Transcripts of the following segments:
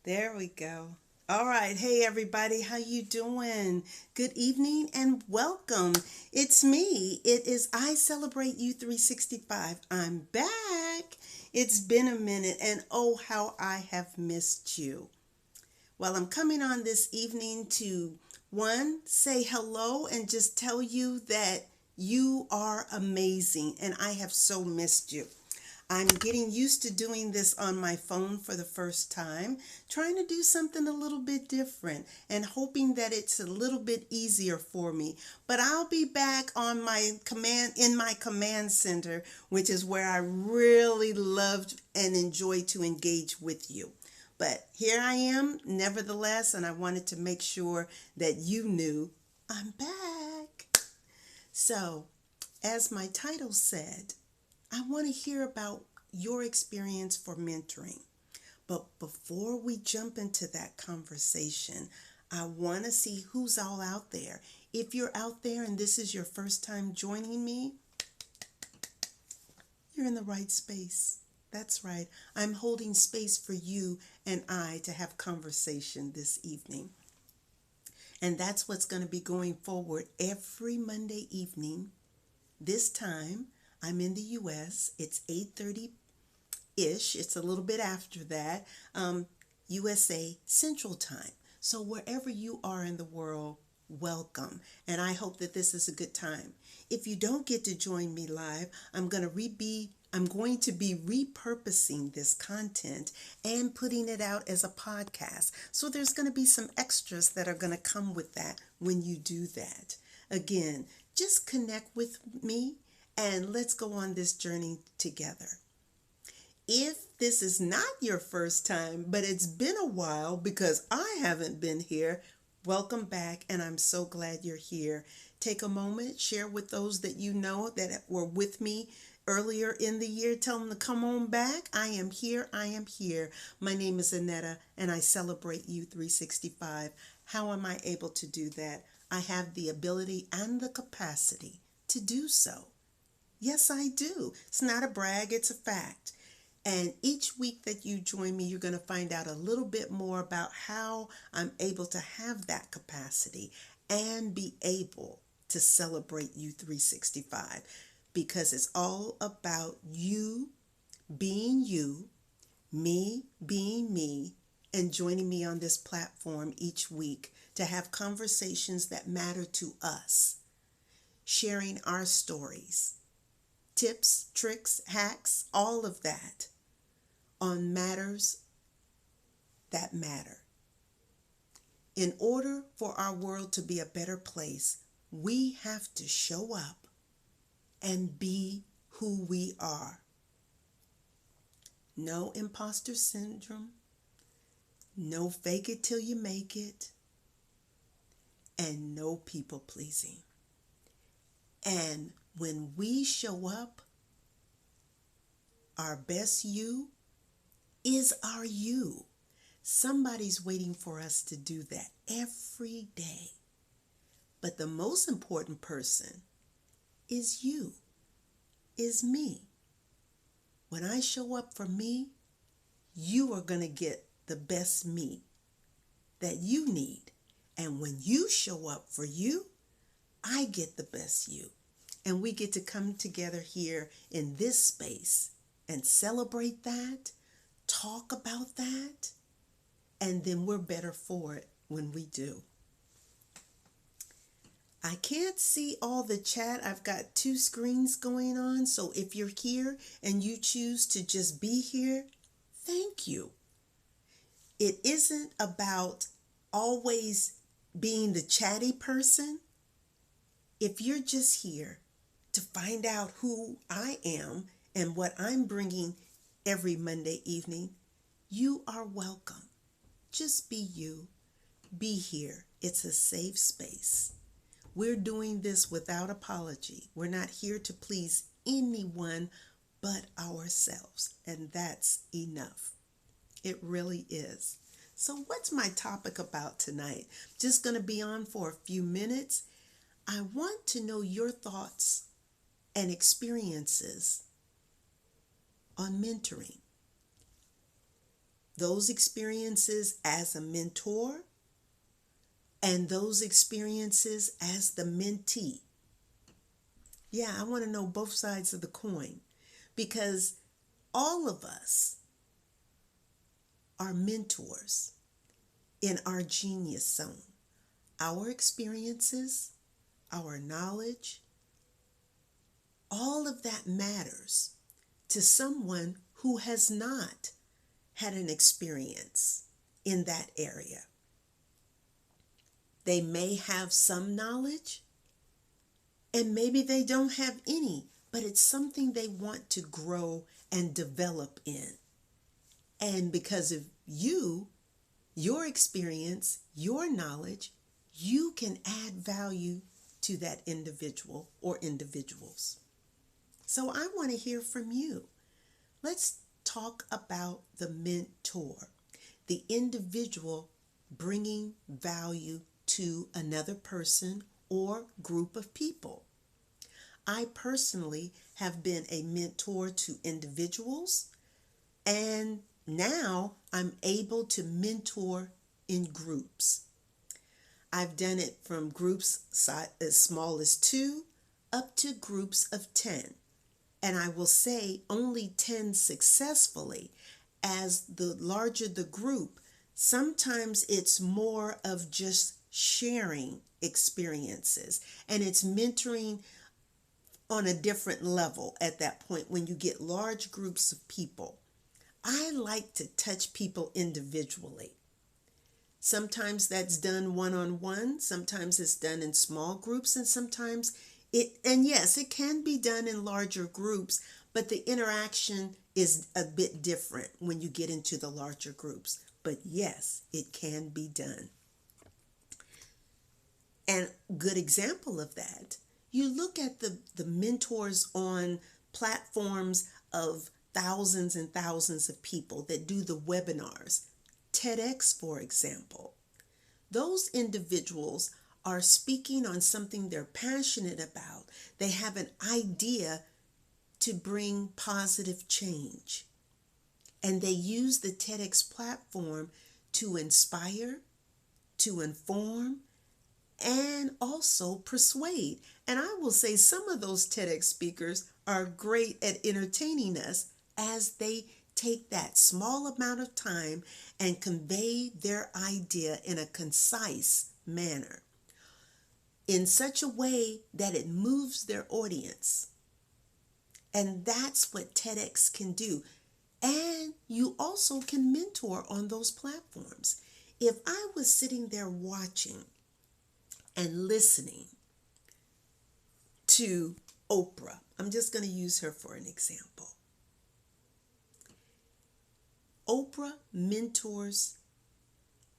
There we go. All right. Hey everybody, how you doing? Good evening and welcome. It's me. It is I Celebrate You 365. I'm back. It's been a minute and oh how I have missed you. Well, I'm coming on this evening to one say hello and just tell you that you are amazing and I have so missed you. I'm getting used to doing this on my phone for the first time, trying to do something a little bit different and hoping that it's a little bit easier for me. But I'll be back on my command center, which is where I really loved and enjoy to engage with you. But here I am, nevertheless, and I wanted to make sure that you knew I'm back. So, as my title said, I want to hear about your experience for mentoring. But before we jump into that conversation, I want to see who's all out there. If you're out there and this is your first time joining me, you're in the right space. That's right. I'm holding space for you and I to have conversation this evening. And that's what's going to be going forward every Monday evening. This time, I'm in the U.S. It's 8:30-ish. It's a little bit after that. USA Central Time. So wherever you are in the world, welcome. And I hope that this is a good time. If you don't get to join me live, I'm going to be repurposing this content and putting it out as a podcast. So there's going to be some extras that are going to come with that when you do that. Again, just connect with me and let's go on this journey together. If this is not your first time, but it's been a while because I haven't been here, welcome back and I'm so glad you're here. Take a moment, share with those that you know that were with me earlier in the year. Tell them to come on back. I am here. I am here. My name is Annetta and I celebrate you 365. How am I able to do that? I have the ability and the capacity to do so. Yes, I do. It's not a brag, it's a fact. And each week that you join me, you're going to find out a little bit more about how I'm able to have that capacity and be able to celebrate you 365 because it's all about you being you, me being me, and joining me on this platform each week to have conversations that matter to us, sharing our stories, tips, tricks, hacks, all of that on matters that matter. In order for our world to be a better place, we have to show up and be who we are. No imposter syndrome, no fake it till you make it, and no people pleasing. And when we show up, our best you is our you. Somebody's waiting for us to do that every day. But the most important person is you, is me. When I show up for me, you are going to get the best me that you need. And when you show up for you, I get the best you. And we get to come together here in this space and celebrate that, talk about that, and then we're better for it when we do. I can't see all the chat. I've got two screens going on. So if you're here and you choose to just be here, thank you. It isn't about always being the chatty person. If you're just here to find out who I am and what I'm bringing every Monday evening, you are welcome. Just be you. Be here. It's a safe space. We're doing this without apology. We're not here to please anyone but ourselves, and that's enough. It really is. So what's my topic about tonight? Just going to be on for a few minutes. I want to know your thoughts and experiences on mentoring. those experiences as a mentor and those experiences as the mentee. Yeah, I want to know both sides of the coin, because all of us are mentors in our genius zone. Our experiences, our knowledge, all of that matters to someone who has not had an experience in that area. They may have some knowledge, and maybe they don't have any, but it's something they want to grow and develop in. And because of you, your experience, your knowledge, you can add value to that individual or individuals. So I want to hear from you. Let's talk about the mentor, the individual bringing value to another person or group of people. I personally have been a mentor to individuals, and now I'm able to mentor in groups. I've done it from groups as small as 2 up to groups of 10. And I will say only 10 successfully. As the larger the group, sometimes it's more of just sharing experiences, and it's mentoring on a different level at that point when you get large groups of people. I like to touch people individually. Sometimes that's done one-on-one, sometimes it's done in small groups, and sometimes yes, it can be done in larger groups, but the interaction is a bit different when you get into the larger groups. But yes, it can be done. And good example of that, you look at the mentors on platforms of thousands and thousands of people that do the webinars. TEDx, for example. Those individuals are speaking on something they're passionate about. They have an idea to bring positive change. And they use the TEDx platform to inspire, to inform, and also persuade. And I will say some of those TEDx speakers are great at entertaining us as they take that small amount of time and convey their idea in a concise manner, in such a way that it moves their audience. And that's what TEDx can do. And you also can mentor on those platforms. If I was sitting there watching and listening to Oprah, I'm just going to use her for an example. Oprah mentors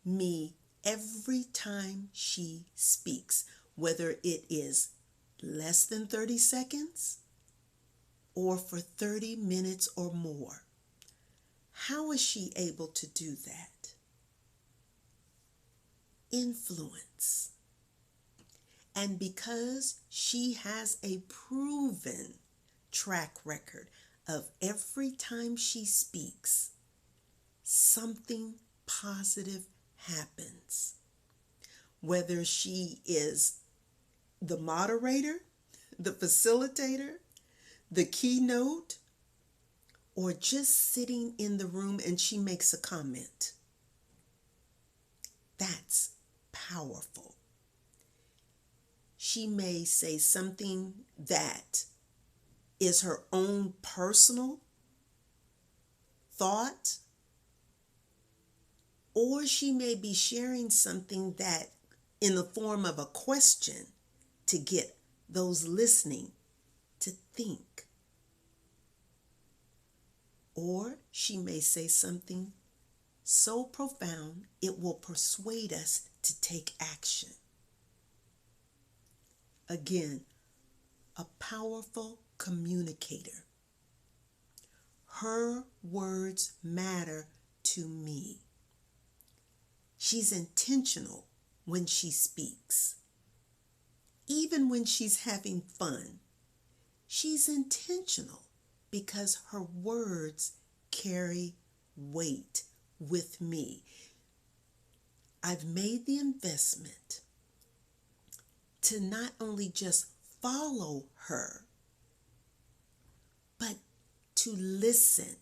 me every time she speaks, whether it is less than 30 seconds or for 30 minutes or more. How is she able to do that? Influence. And because she has a proven track record of every time she speaks, something positive happens. Whether she is the moderator, the facilitator, the keynote, or just sitting in the room and she makes a comment. That's powerful. She may say something that is her own personal thought, or she may be sharing something that in the form of a question to get those listening to think. Or she may say something so profound it will persuade us to take action. Again, a powerful communicator. Her words matter to me. She's intentional when she speaks. Even when she's having fun, she's intentional because her words carry weight with me. I've made the investment to not only just follow her, but to listen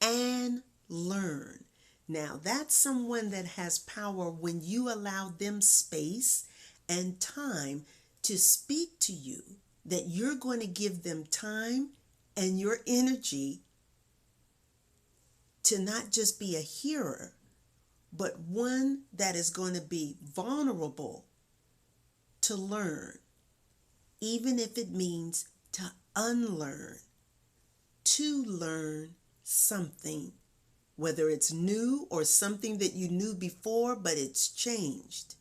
and learn. Now, that's someone that has power when you allow them space and time to speak to you, that you're going to give them time and your energy to not just be a hearer, but one that is going to be vulnerable to learn, even if it means to unlearn, to learn something, whether it's new or something that you knew before, but it's changed.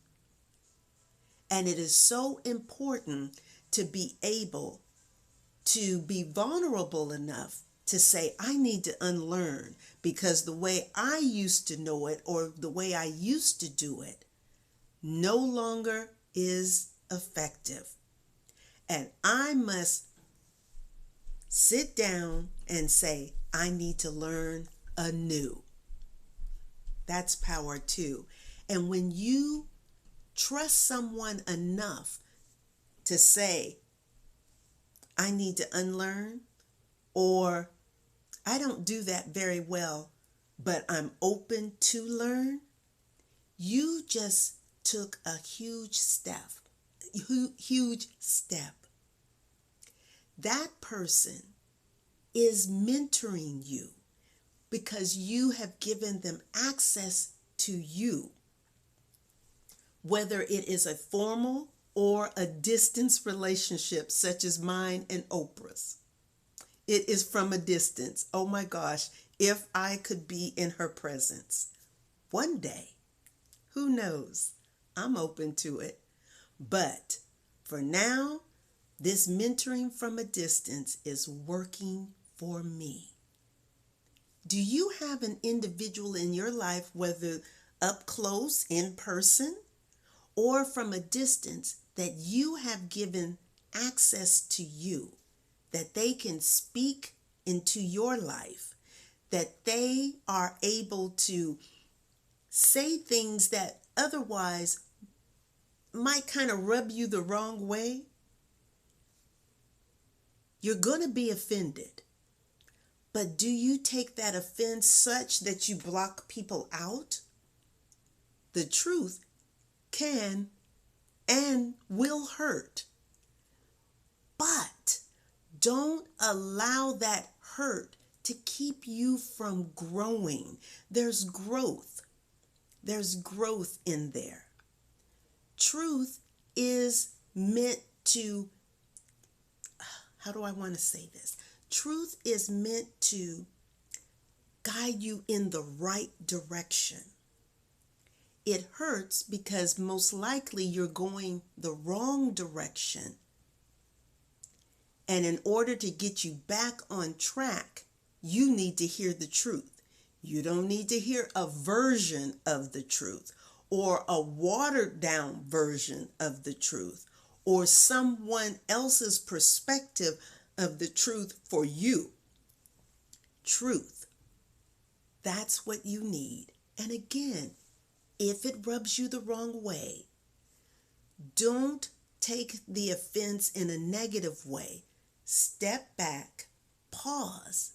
And it is so important to be able to be vulnerable enough to say, I need to unlearn, because the way I used to know it or the way I used to do it no longer is effective. And I must sit down and say, I need to learn anew. That's power too. And when you trust someone enough to say, I need to unlearn, or I don't do that very well, but I'm open to learn, you just took a huge step. That person is mentoring you because you have given them access to you, whether it is a formal or a distance relationship such as mine and Oprah's. It is from a distance. Oh my gosh, if I could be in her presence one day, who knows? I'm open to it. But for now, this mentoring from a distance is working for me. Do you have an individual in your life, whether up close, in person, or from a distance, that you have given access to you, that they can speak into your life, that they are able to say things that otherwise might kind of rub you the wrong way? You're going to be offended. But do you take that offense such that you block people out? The truth can and will hurt. But don't allow that hurt to keep you from growing. There's growth. There's growth in there. Truth is meant to, how do I want to say this? Truth is meant to guide you in the right direction. It hurts because most likely you're going the wrong direction. And in order to get you back on track, you need to hear the truth. You don't need to hear a version of the truth or a watered down version of the truth or someone else's perspective of the truth for you. Truth. That's what you need. And again, if it rubs you the wrong way, don't take the offense in a negative way. Step back, pause,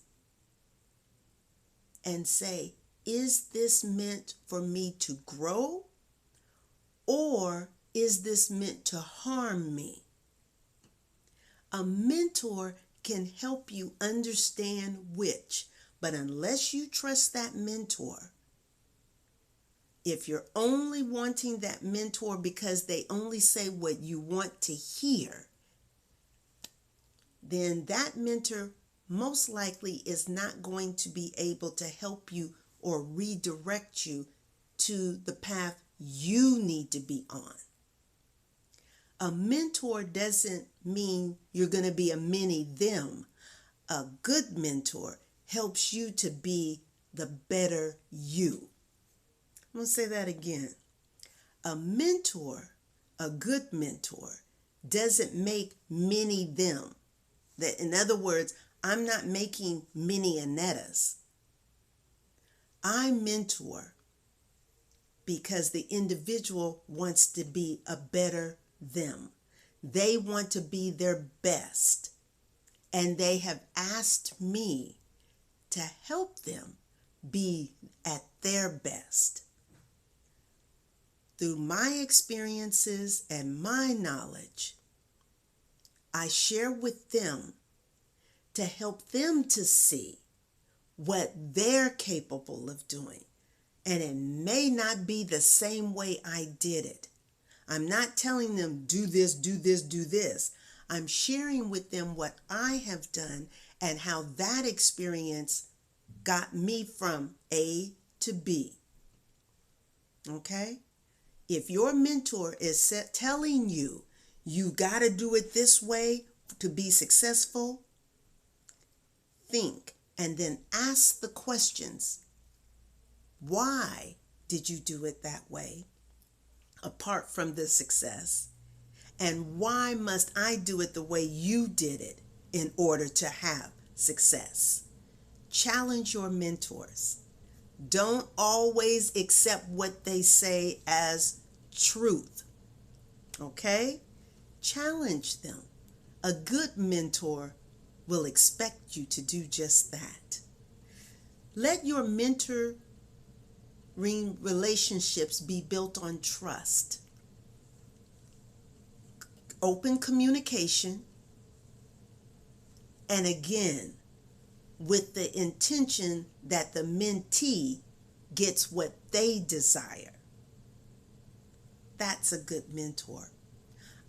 and say, is this meant for me to grow, or is this meant to harm me? A mentor can help you understand which, but unless you trust that mentor, if you're only wanting that mentor because they only say what you want to hear, then that mentor most likely is not going to be able to help you or redirect you to the path you need to be on. A mentor doesn't mean you're going to be a mini them. A good mentor helps you to be the better you. I'm going to say that again. A mentor, a good mentor, doesn't make many them. That, in other words, I'm not making mini Annettas. I mentor because the individual wants to be a better them. They want to be their best. And they have asked me to help them be at their best. Through my experiences and my knowledge, I share with them to help them to see what they're capable of doing. And it may not be the same way I did it. I'm not telling them, do this, do this, do this. I'm sharing with them what I have done and how that experience got me from A to B. Okay? If your mentor is telling you, you got to do it this way to be successful, think and then ask the questions. Why did you do it that way, apart from the success? And why must I do it the way you did it in order to have success? Challenge your mentors. Don't always accept what they say as truth. Okay? Challenge them. A good mentor will expect you to do just that. Let your mentoring relationships be built on trust, open communication, and again, with the intention that the mentee gets what they desire. That's a good mentor.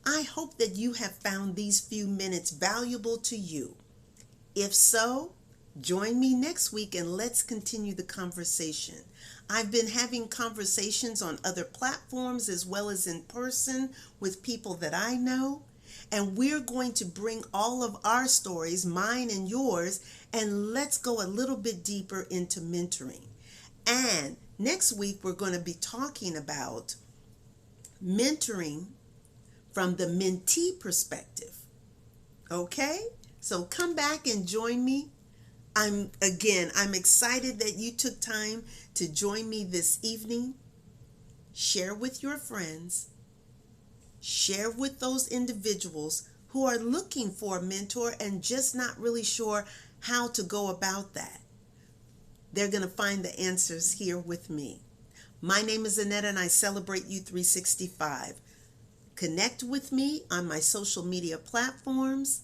I hope that you have found these few minutes valuable to you. If so, join me next week and let's continue the conversation. I've been having conversations on other platforms as well as in person with people that I know. And we're going to bring all of our stories, mine and yours, and let's go a little bit deeper into mentoring. And next week, we're going to be talking about mentoring from the mentee perspective. Okay? So come back and join me. I'm excited that you took time to join me this evening. Share with your friends. Share with those individuals who are looking for a mentor and just not really sure how to go about that. They're going to find the answers here with me. My name is Annette and I celebrate you 365. Connect with me on my social media platforms.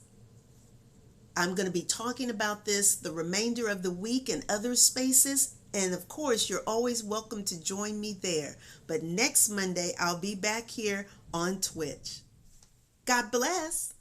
I'm going to be talking about this the remainder of the week in other spaces. And of course, you're always welcome to join me there. But next Monday, I'll be back here on Twitch. God bless.